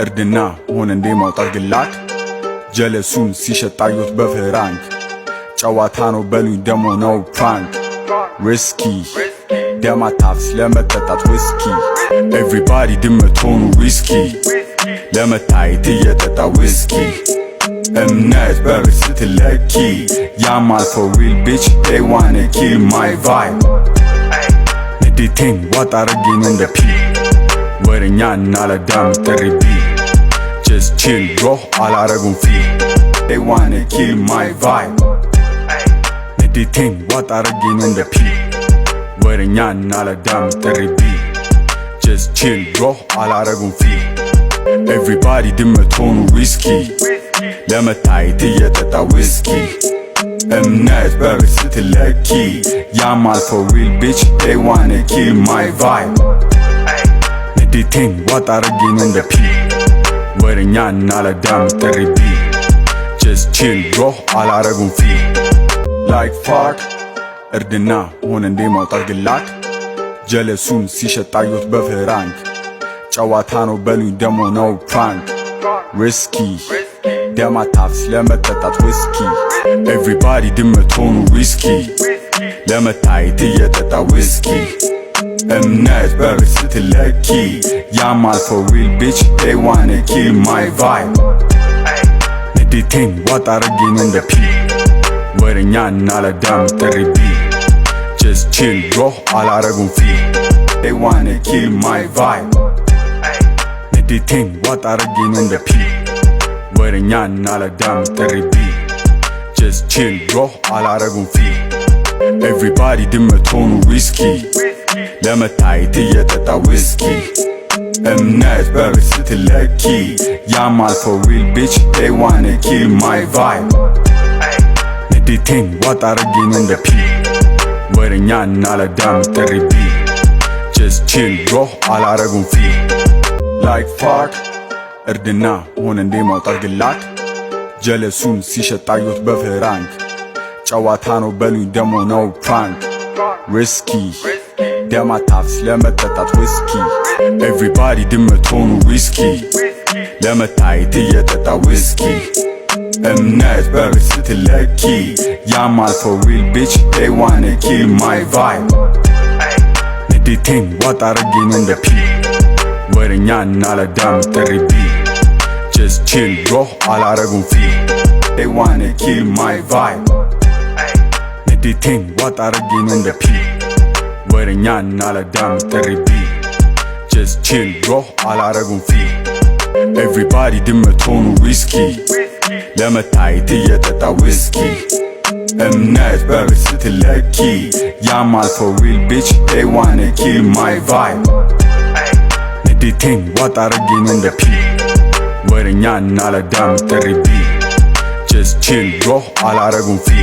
እርድና ሆነ እንዴ ማውጣት ግላክ ጀለሱን ሲሸጣዩት በፍራንክ ጨዋታ ነው በሉኝ ደሞ ነው ፕራንክ ሪስኪ ደማታፍስ ለመጠጣት ዊስኪ ኤቭሪባዲ ድመት ሆኑ ሪስኪ ለመታየት እየጠጣ ዊስኪ እምነት በብር ስትለኪ ያማል for real bitch they wanna kill my vibe ንዴቴን ዋጥ አረጌን እንደ ፒ ወረኛ እናለዳም ጥሪቢ just chill bro አላረጉም ፊ they wanna kill my vibe ንዴቴን ዋጥ አረጌን እንደ ፒ ወረኛ እናለዳም ጥሪቢ just chill bro አላረጉም ፊ everybody ድመት ሆኑ ሪስኪ ለመታየት እየጠጣ ዊስኪ እምነት በብር ስትለኪ ያማል for real bitch they wanna kill my vibe ንዴቴን ዋጥ አረጌን እንደ ፒ ወረኛ እናለዳም ጥሪቢ just chill bro አላረጉም ፊ like fuck እርድና ሆነ እንዴ ማውጣት ግላክ ጀለሱን ሲሸጣዩት በፍራንክ ጨዋታ ነው በሉኝ ደሞ ነው ፕራንክ ሪስኪ ደማታፍስ ለመጠጣት ዊስኪ ኤቭሪባዲ ድመት ሆኑ ሪስኪ ለመታየት እየጠጣ ዊስኪ እምነት በብር ስትለኪ ያማል for real bitch they wanna kill my vibe ንዴቴን ዋጥ አረጌን እንደ ፒ ወረኛ እናለዳም ጥሪቢ just chill bro አላረጉም ፊ they wanna kill my vibe ንዴቴን ዋጥ አረጌን እንደ ፒ ወረኛ እናለዳም ጥሪቢ just chill bro አላረጉም ፊ everybody ድመት ሆኑ ሪስኪ ለመታየት እየጠጣ ዊስኪ እምነት በብር ስትለኪ ያማል for real bitch they wanna kill my vibe ንዴቴን ዋጥ አረጌን እንደ ፒ ወረኛ እናለዳም ጥሪቢ just chill bro አላረጉም ፊ like fuck እርድና ሆነ እንዴ ማውጣት ግላክ ጀለሱን ሲሸጣዩት በፍራንክ ጨዋታ ነው በሉኝ ደሞ ነው ፕራንክ ሪስኪ ደማታፍስ ለመጠጣት ዊስኪ ኤቭሪባዲ ድመት ሆኑ ሪስኪ ለመታየት እየጠጣ ዊስኪ እምነት በብር ስትለኪ ያማል for real bitch they wanna kill my vibe ንዴቴን ዋጥ አረጌን እንደ ፒ ወረኛ እናለዳም ጥሪቢ just chill bro አላረጉም ፊ they wanna kill my vibe ንዴቴን ዋጥ አረጌን እንደ ፒ ወረኛ እናለዳም ጥሪቢ just chill bro አላረጉም ፊ everybody ድመት ሆኑ ሪስኪ ለመታየት እየጠጣ ዊስኪ እምነት በብር ስትለኪ ያማል for real bitch they wanna kill my vibe ንዴቴን ዋጥ አረጌን እንደ ፒ ወረኛ እናለዳም ጥሪቢ just chill bro አላረጉም ፊ